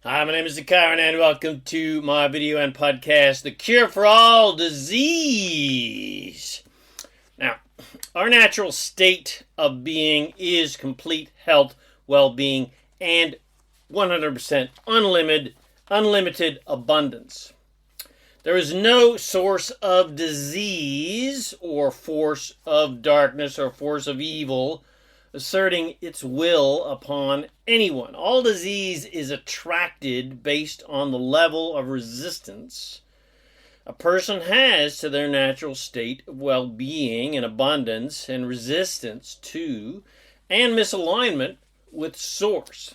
Hi, my name is ZaKaiRan and welcome to my video and podcast, The Cure for All Disease. Now, our natural state of being is complete health, well-being, and 100% unlimited abundance. There is no source of disease or force of darkness or force of evil asserting its will upon anyone. All disease is attracted based on the level of resistance a person has to their natural state of well-being and abundance and resistance to and misalignment with source,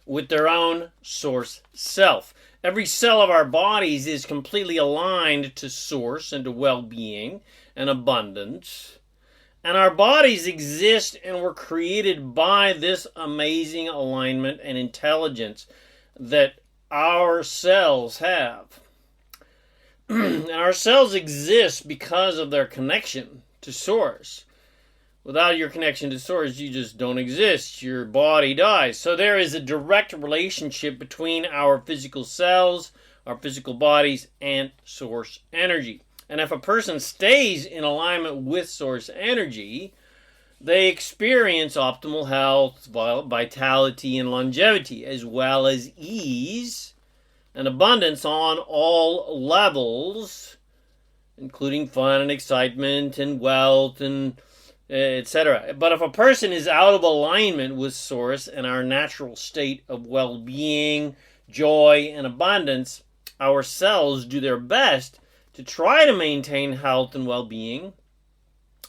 with their own source self. Every cell of our bodies is completely aligned to source and to well-being and abundance. And our bodies exist and were created by this amazing alignment and intelligence that our cells have. And our cells exist because of their connection to source. Without your connection to source, you just don't exist. Your body dies. So there is a direct relationship between our physical cells, our physical bodies, and source energy. And if a person stays in alignment with source energy, they experience optimal health, vitality, and longevity, as well as ease and abundance on all levels, including fun and excitement and wealth and etc. But if a person is out of alignment with source and our natural state of well-being, joy, and abundance, our cells do their best to try to maintain health and well-being,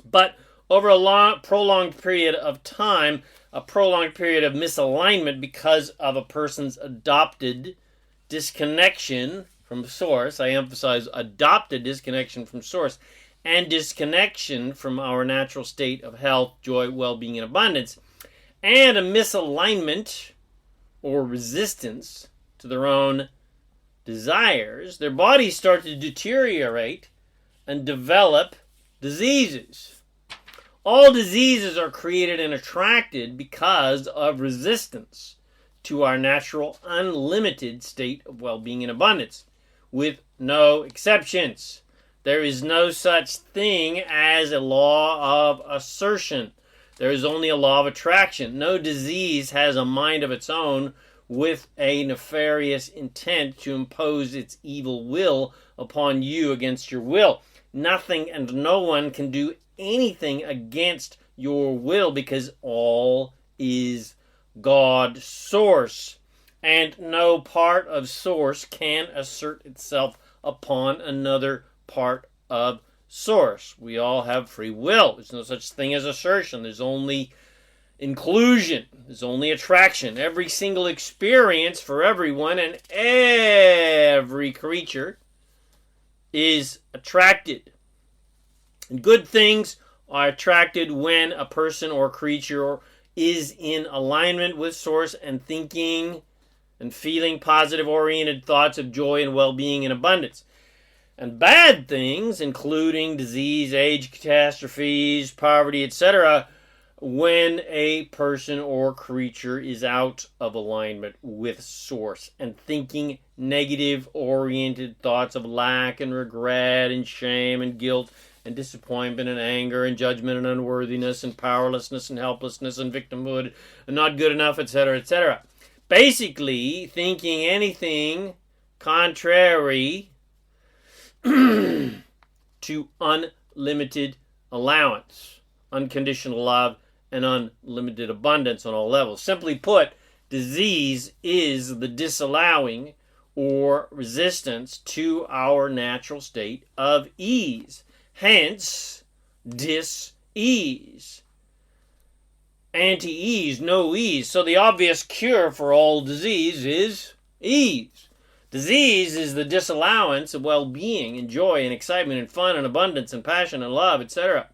but over a prolonged period of time, a prolonged period of misalignment because of a person's adopted disconnection from source, I emphasize adopted disconnection from source, and disconnection from our natural state of health, joy, well-being, and abundance, and a misalignment or resistance to their own desires, their bodies start to deteriorate and develop diseases. All diseases are created and attracted because of resistance to our natural unlimited state of well-being and abundance, with no exceptions. There is no such thing as a law of assertion. There is only a law of attraction. No disease has a mind of its own with a nefarious intent to impose its evil will upon you against your will. Nothing and no one can do anything against your will because all is God source. And no part of source can assert itself upon another part of source. We all have free will. There's no such thing as assertion. There's only inclusion. There's only attraction. Every single experience for everyone and every creature is attracted. And good things are attracted when a person or creature is in alignment with source and thinking and feeling positive-oriented thoughts of joy and well-being and abundance. And bad things, including disease, age, catastrophes, poverty, etc., when a person or creature is out of alignment with source and thinking negative-oriented thoughts of lack and regret and shame and guilt and disappointment and anger and judgment and unworthiness and powerlessness and helplessness and victimhood and not good enough, etc., etc. Basically, thinking anything contrary to unlimited allowance, unconditional love, and unlimited abundance on all levels. Simply put, disease is the disallowing or resistance to our natural state of ease. Hence, dis-ease. Anti-ease, no ease. So the obvious cure for all disease is ease. Disease is the disallowance of well-being and joy and excitement and fun and abundance and passion and love, etc.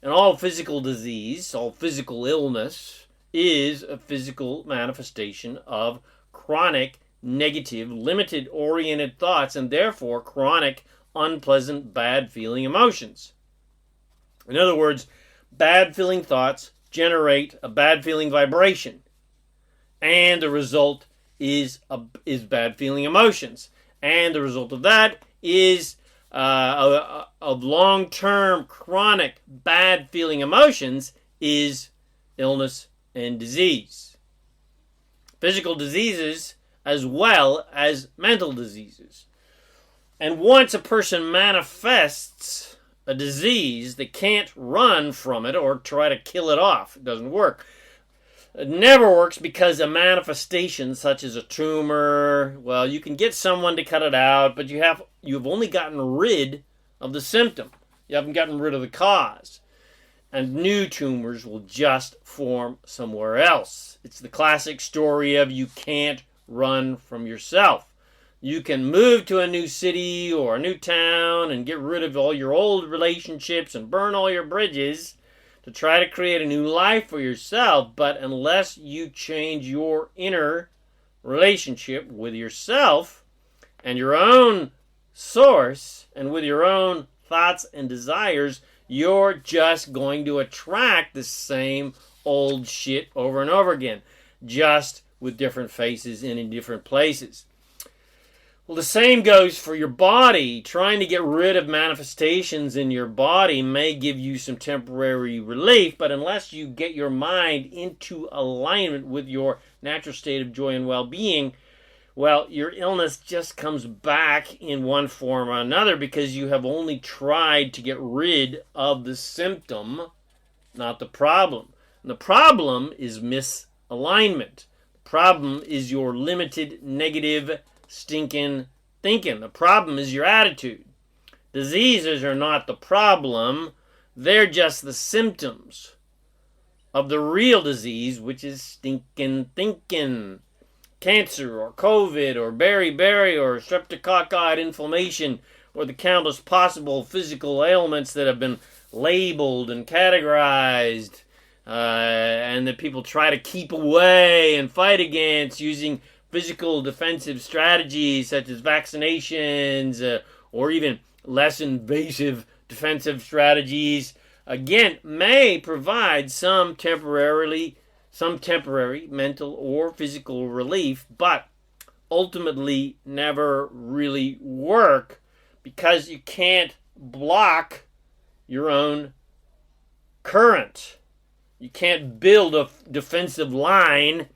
And all physical disease, all physical illness, is a physical manifestation of chronic, negative, limited-oriented thoughts and therefore chronic, unpleasant, bad-feeling emotions. In other words, bad-feeling thoughts generate a bad-feeling vibration, and the result is bad feeling emotions. And the result of that is of long-term chronic bad feeling emotions is illness and disease. Physical diseases as well as mental diseases. And once a person manifests a disease, they can't run from it or try to kill it off. It doesn't work. It never works because a manifestation such as a tumor, well, you can get someone to cut it out, but you've only gotten rid of the symptom. You haven't gotten rid of the cause. And new tumors will just form somewhere else. It's the classic story of you can't run from yourself. You can move to a new city or a new town and get rid of all your old relationships and burn all your bridges to try to create a new life for yourself, but unless you change your inner relationship with yourself and your own source and with your own thoughts and desires, you're just going to attract the same old shit over and over again, just with different faces and in different places. Well, the same goes for your body. Trying to get rid of manifestations in your body may give you some temporary relief, but unless you get your mind into alignment with your natural state of joy and well-being, well, your illness just comes back in one form or another because you have only tried to get rid of the symptom, not the problem. And the problem is misalignment. The problem is your limited, negative, stinking thinking. The problem is your attitude. Diseases are not the problem. They're just the symptoms of the real disease, which is stinking thinking. Cancer or COVID or beriberi or streptococci inflammation or the countless possible physical ailments that have been labeled and categorized and that people try to keep away and fight against using physical defensive strategies such as vaccinations or even less invasive defensive strategies, again, may provide some temporary mental or physical relief, but ultimately never really work because you can't block your own current. You can't build a defensive line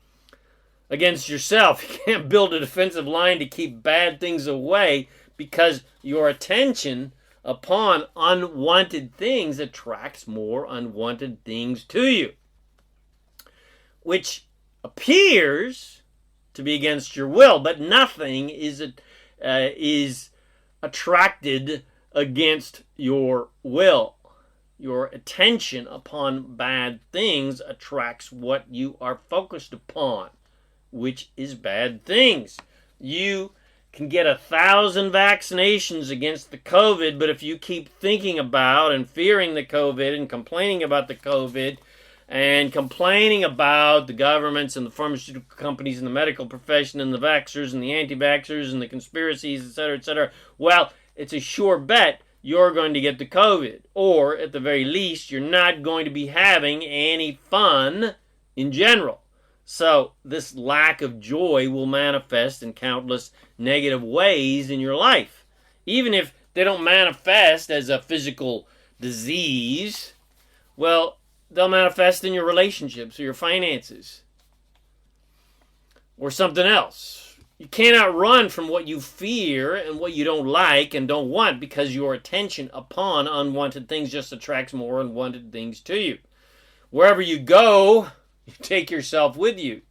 against yourself. You can't build a defensive line to keep bad things away because your attention upon unwanted things attracts more unwanted things to you, which appears to be against your will, but nothing is attracted against your will. Your attention upon bad things attracts what you are focused upon, which is bad things. You can get 1,000 vaccinations against the COVID, but if you keep thinking about and fearing the COVID and complaining about the COVID and complaining about the governments and the pharmaceutical companies and the medical profession and the vaxxers and the anti-vaxxers and the conspiracies, etc., well, it's a sure bet you're going to get the COVID. Or, at the very least, you're not going to be having any fun in general. So, this lack of joy will manifest in countless negative ways in your life. Even if they don't manifest as a physical disease, well, they'll manifest in your relationships or your finances or something else. You cannot run from what you fear and what you don't like and don't want because your attention upon unwanted things just attracts more unwanted things to you. Wherever you go, you take yourself with you.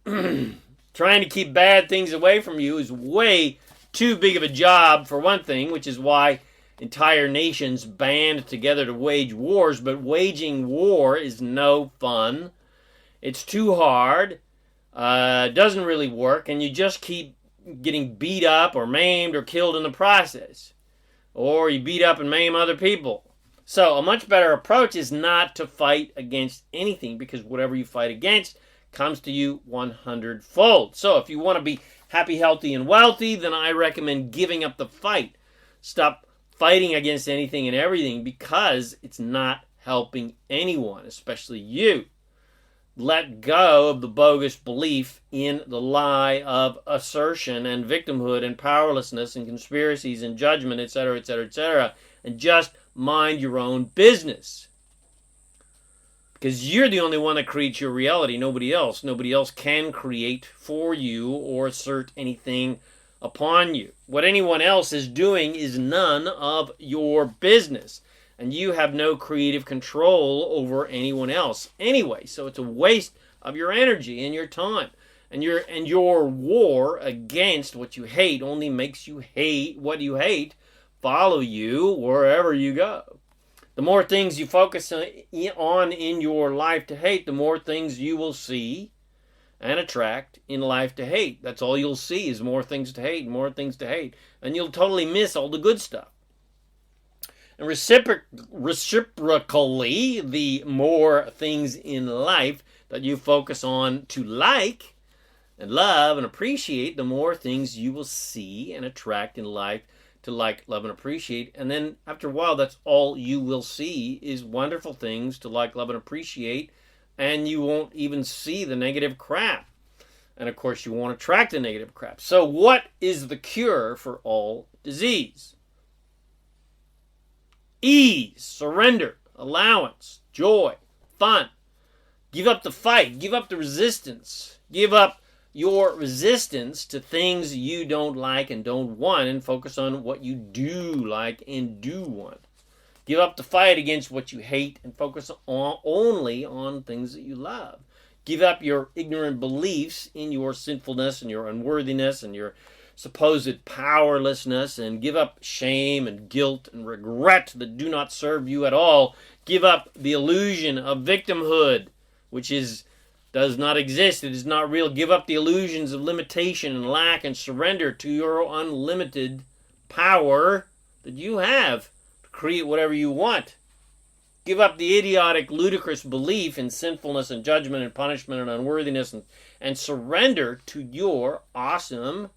Trying to keep bad things away from you is way too big of a job for one thing, which is why entire nations band together to wage wars, but waging war is no fun. It's too hard. Doesn't really work, and you just keep getting beat up or maimed or killed in the process. Or you beat up and maim other people. So a much better approach is not to fight against anything because whatever you fight against comes to you 100-fold. So if you want to be happy, healthy, and wealthy, then I recommend giving up the fight. Stop fighting against anything and everything because it's not helping anyone, especially you. let go of the bogus belief in the lie of assertion and victimhood and powerlessness and conspiracies and judgment, etc., etc., etc., and just mind your own business. Because you're the only one that creates your reality, nobody else. Nobody else can create for you or assert anything upon you. What anyone else is doing is none of your business. And you have no creative control over anyone else anyway. So it's a waste of your energy and your time. And your war against what you hate only makes you hate what you hate follow you wherever you go. The more things you focus on in your life to hate, the more things you will see and attract in life to hate. That's all you'll see is more things to hate, more things to hate. And you'll totally miss all the good stuff. And reciprocally, the more things in life that you focus on to like and love and appreciate, the more things you will see and attract in life to like, love, and appreciate. And then after a while, that's all you will see is wonderful things to like, love, and appreciate. And you won't even see the negative crap. And of course, you won't attract the negative crap. So what is the cure for all disease? Ease, surrender, allowance, joy, fun. Give up the fight. Give up the resistance. Give up your resistance to things you don't like and don't want, and focus on what you do like and do want. Give up the fight against what you hate and focus only on things that you love. Give up your ignorant beliefs in your sinfulness and your unworthiness and your supposed powerlessness, and give up shame and guilt and regret that do not serve you at all. Give up the illusion of victimhood, which does not exist. It is not real. Give up the illusions of limitation and lack and surrender to your unlimited power that you have to create whatever you want. Give up the idiotic, ludicrous belief in sinfulness and judgment and punishment and unworthiness, and surrender to your awesome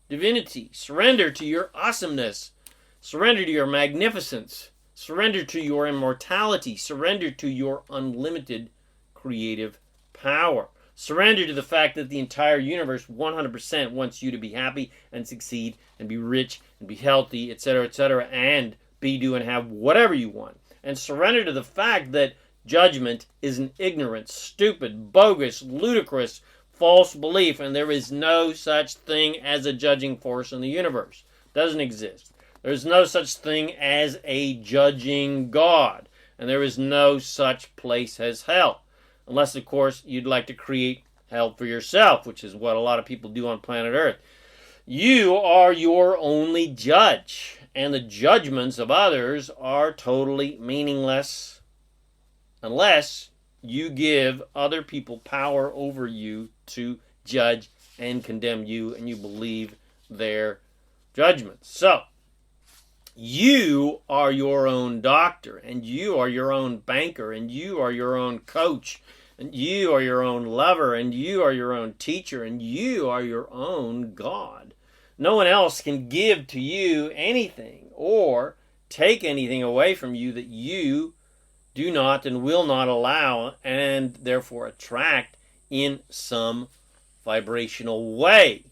divinity. Surrender to your awesomeness. Surrender to your magnificence. Surrender to your immortality. Surrender to your unlimited creative power. Surrender to the fact that the entire universe 100% wants you to be happy and succeed and be rich and be healthy, etc., and be, do, and have whatever you want. And surrender to the fact that judgment is an ignorant, stupid, bogus, ludicrous, false belief, and there is no such thing as a judging force in the universe. It doesn't exist. There's no such thing as a judging God, and there is no such place as hell. Unless, of course, you'd like to create hell for yourself, which is what a lot of people do on planet Earth. You are your only judge, and the judgments of others are totally meaningless unless you give other people power over you to judge and condemn you, and you believe their judgments. So, you are your own doctor, and you are your own banker, and you are your own coach, and you are your own lover, and you are your own teacher, and you are your own God. No one else can give to you anything or take anything away from you that you do not and will not allow, and therefore attract in some vibrational way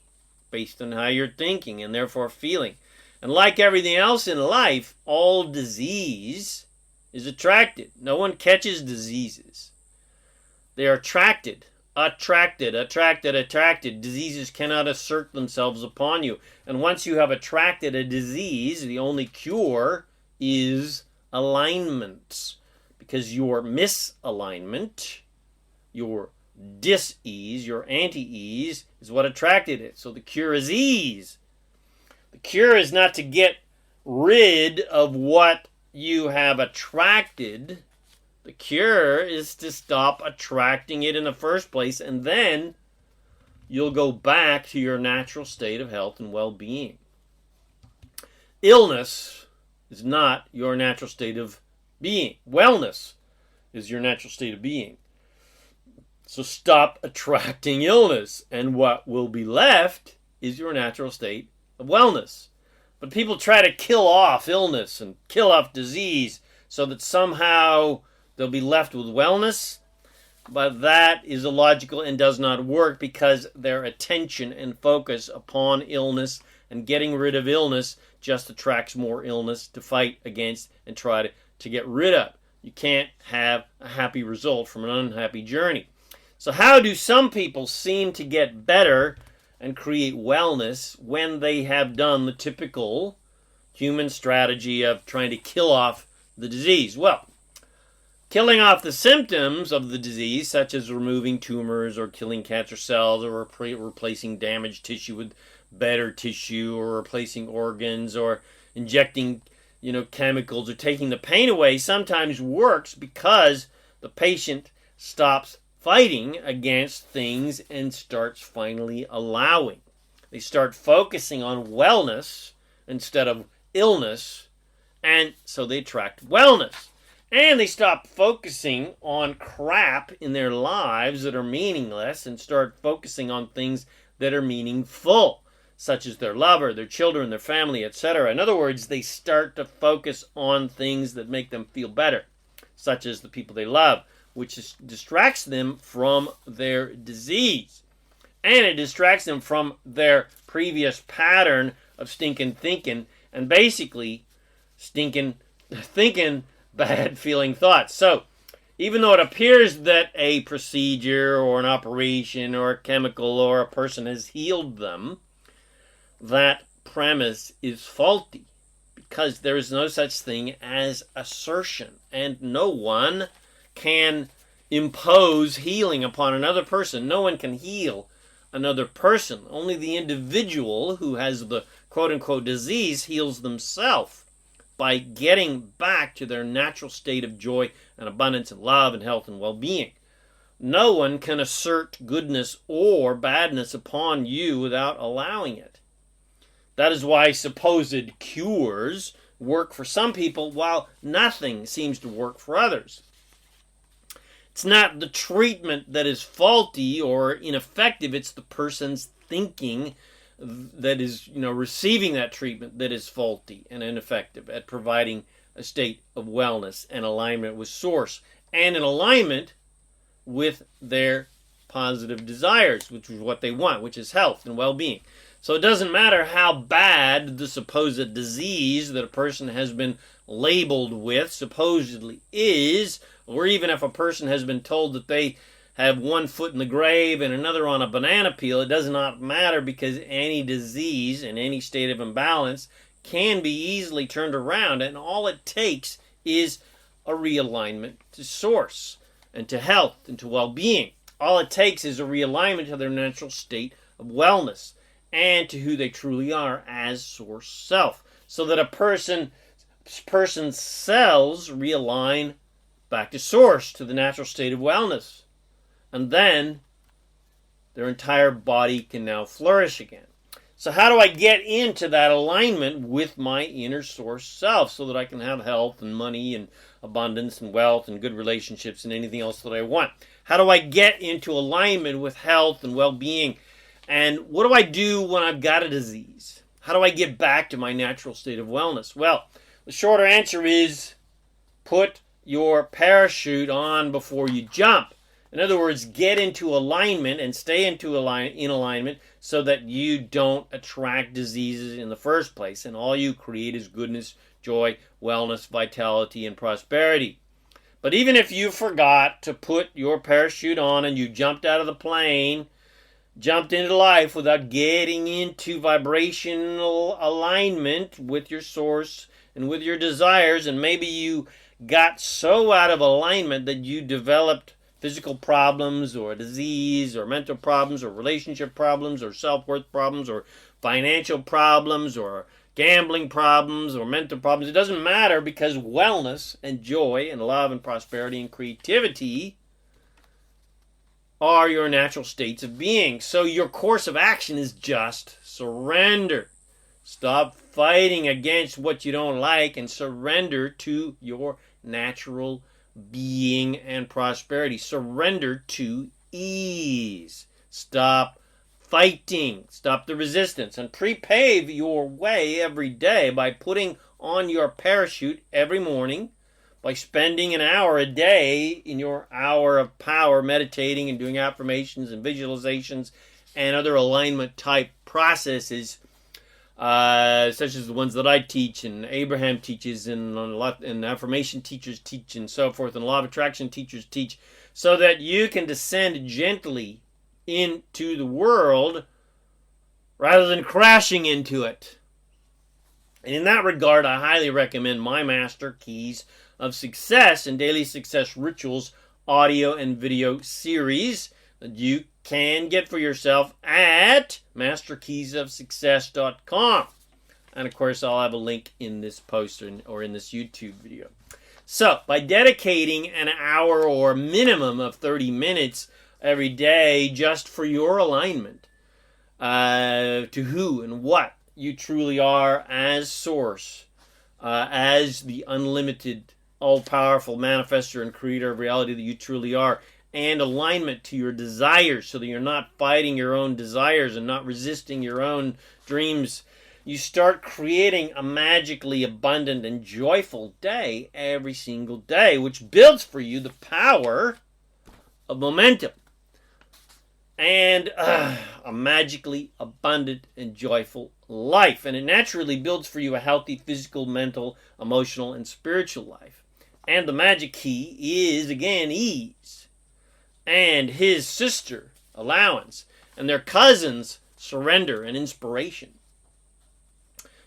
based on how you're thinking and therefore feeling. And like everything else in life, all disease is attracted. No one catches diseases. They are attracted. Diseases cannot assert themselves upon you. And once you have attracted a disease, the only cure is alignment. Because your misalignment, your dis-ease, your anti-ease, is what attracted it. So the cure is ease. The cure is not to get rid of what you have attracted. The cure is to stop attracting it in the first place, and then you'll go back to your natural state of health and well-being. Illness is not your natural state of being. Wellness is your natural state of being. So stop attracting illness, and what will be left is your natural state of wellness. But people try to kill off illness and kill off disease so that somehow they'll be left with wellness. but that is illogical and does not work because their attention and focus upon illness and getting rid of illness just attracts more illness to fight against and try to get rid of. You can't have a happy result from an unhappy journey. So how do some people seem to get better and create wellness when they have done the typical human strategy of trying to kill off the disease? Well, killing off the symptoms of the disease, such as removing tumors or killing cancer cells or replacing damaged tissue with better tissue or replacing organs or injecting chemicals or taking the pain away, sometimes works because the patient stops fighting against things and starts finally allowing. They start focusing on wellness instead of illness, and so they attract wellness. And they stop focusing on crap in their lives that are meaningless and start focusing on things that are meaningful, such as their lover, their children, their family, etc. In other words, they start to focus on things that make them feel better, such as the people they love, which distracts them from their disease. And it distracts them from their previous pattern of stinking thinking and basically stinking thinking bad feeling thoughts. So, even though it appears that a procedure or an operation or a chemical or a person has healed them, that premise is faulty because there is no such thing as assertion, and no one can impose healing upon another person. No one can heal another person. Only the individual who has the quote-unquote disease heals themselves by getting back to their natural state of joy and abundance and love and health and well-being. No one can assert goodness or badness upon you without allowing it. That is why supposed cures work for some people while nothing seems to work for others. It's not the treatment that is faulty or ineffective, it's the person's thinking that is, receiving that treatment that is faulty and ineffective at providing a state of wellness and alignment with source and in alignment with their positive desires, which is what they want, which is health and well-being. So it doesn't matter how bad the supposed disease that a person has been labeled with supposedly is, or even if a person has been told that they have one foot in the grave and another on a banana peel, it does not matter because any disease and any state of imbalance can be easily turned around, and all it takes is a realignment to source and to health and to well-being. All it takes is a realignment to their natural state of wellness and to who they truly are as source self, so that a person's cells realign back to source, to the natural state of wellness. And then their entire body can now flourish again. So how do I get into that alignment with my inner source self so that I can have health and money and abundance and wealth and good relationships and anything else that I want? How do I get into alignment with health and well-being? And what do I do when I've got a disease? How do I get back to my natural state of wellness? Well, the shorter answer is put your parachute on before you jump. In other words, get into alignment and stay in alignment so that you don't attract diseases in the first place. And all you create is goodness, joy, wellness, vitality, and prosperity. But even if you forgot to put your parachute on and you jumped out of the plane, jumped into life without getting into vibrational alignment with your source and with your desires, and maybe you got so out of alignment that you developed physical problems or disease or mental problems or relationship problems or self-worth problems or financial problems or gambling problems or mental problems. It doesn't matter because wellness and joy and love and prosperity and creativity are your natural states of being. So your course of action is just surrender. Stop fighting against what you don't like and surrender to your natural being and prosperity. Surrender to ease. Stop fighting. Stop the resistance and prepave your way every day by putting on your parachute every morning by spending an hour a day in your hour of power meditating and doing affirmations and visualizations and other alignment type processes, such as the ones that I teach and Abraham teaches and affirmation teachers teach and so forth, and law of attraction teachers teach, so that you can descend gently into the world rather than crashing into it. And in that regard, I highly recommend my Master Keys of Success and Daily Success Rituals audio and video series that you can get for yourself at masterkeysofsuccess.com. And of course, I'll have a link in this post or in this YouTube video. So, by dedicating an hour or a minimum of 30 minutes every day just for your alignment to who and what you truly are as Source, as the unlimited, all-powerful manifester and creator of reality that you truly are, and alignment to your desires so that you're not fighting your own desires and not resisting your own dreams, you start creating a magically abundant and joyful day every single day, which builds for you the power of momentum and a magically abundant and joyful life. And it naturally builds for you a healthy physical, mental, emotional, and spiritual life. And the magic key is, again, ease. And his sister, allowance, and their cousins, surrender and inspiration.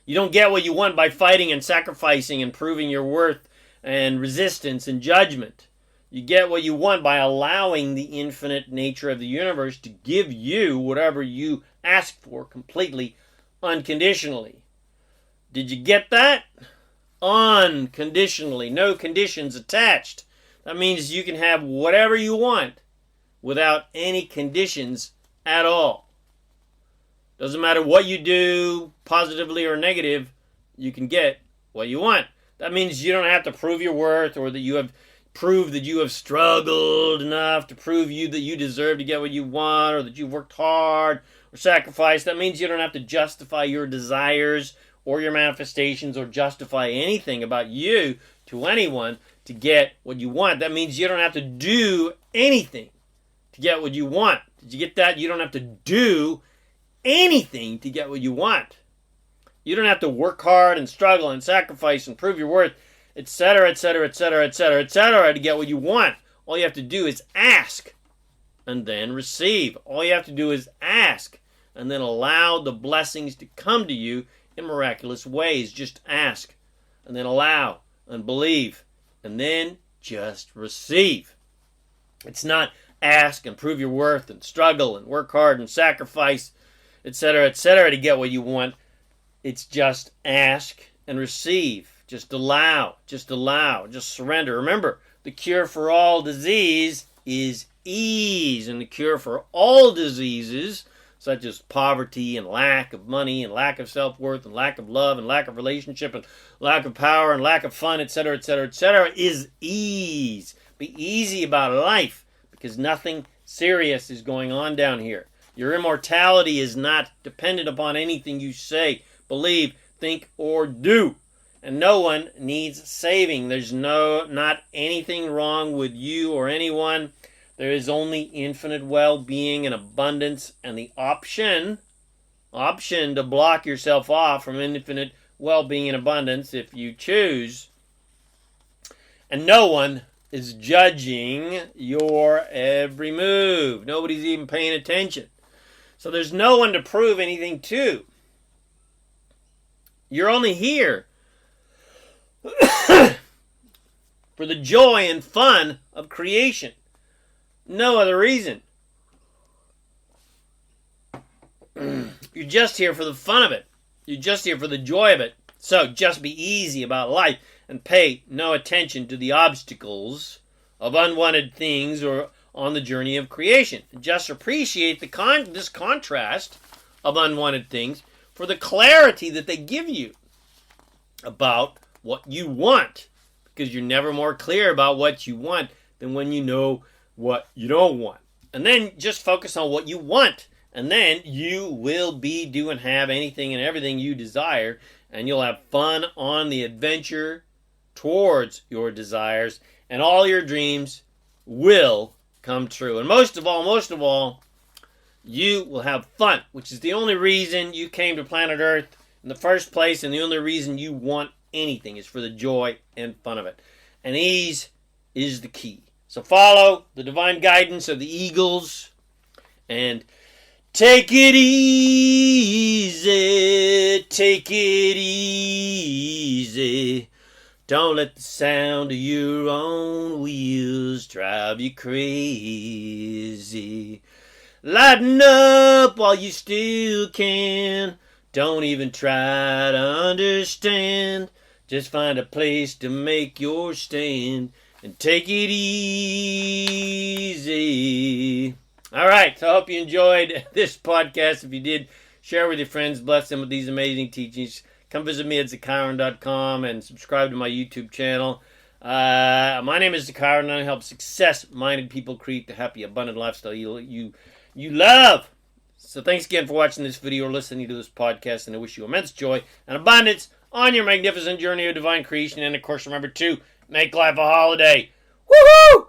You don't get what you want by fighting and sacrificing and proving your worth and resistance and judgment. You get what you want by allowing the infinite nature of the universe to give you whatever you ask for completely, unconditionally. Did you get that? Unconditionally. No conditions attached. That means you can have whatever you want without any conditions at all. Doesn't matter what you do, positively or negative, you can get what you want. That means you don't have to prove your worth or that you have proved that you have struggled enough to prove that you deserve to get what you want or that you've worked hard or sacrificed. That means you don't have to justify your desires or your manifestations or justify anything about you to anyone to get what you want. That means you don't have to do anything to get what you want. Did you get that? You don't have to do anything to get what you want. You don't have to work hard and struggle and sacrifice and prove your worth, etc., etc., etc., etc., etc., to get what you want. All you have to do is ask and then receive. All you have to do is ask and then allow the blessings to come to you in miraculous ways. Just ask and then allow and believe and then just receive. It's not ask and prove your worth and struggle and work hard and sacrifice, etc., etc., to get what you want. It's just ask and receive. Just allow, just surrender. Remember, the cure for all disease is ease, and the cure for all diseases, such as poverty and lack of money and lack of self-worth and lack of love and lack of relationship and lack of power and lack of fun, etc., etc., etc., is ease. Be easy about life, because nothing serious is going on down here. Your immortality is not dependent upon anything you say, believe, think, or do. And no one needs saving. There's not anything wrong with you or anyone. There is only infinite well-being and abundance and the option to block yourself off from infinite well-being and abundance if you choose. And no one is judging your every move. Nobody's even paying attention. So there's no one to prove anything to. You're only here for the joy and fun of creation. No other reason. You're just here for the fun of it. You're just here for the joy of it. So just be easy about life and pay no attention to the obstacles of unwanted things or on the journey of creation. Just appreciate this contrast of unwanted things for the clarity that they give you about what you want. Because you're never more clear about what you want than when you know what you don't want. And then just focus on what you want. And then you will be, do, and have anything and everything you desire. And you'll have fun on the adventure towards your desires, and all your dreams will come true. And most of all, you will have fun, which is the only reason you came to planet Earth in the first place, and the only reason you want anything is for the joy and fun of it. And ease is the key. So follow the divine guidance of the eagles and take it easy, take it easy. Don't let the sound of your own wheels drive you crazy. Lighten up while you still can. Don't even try to understand. Just find a place to make your stand and take it easy. All right, so I hope you enjoyed this podcast. If you did, share with your friends, bless them with these amazing teachings. Come visit me at ZaKaiRan.com and subscribe to my YouTube channel. My name is ZaKaiRan, and I help success-minded people create the happy, abundant lifestyle you love. So thanks again for watching this video or listening to this podcast, and I wish you immense joy and abundance on your magnificent journey of divine creation. And, of course, remember to make life a holiday. Woohoo!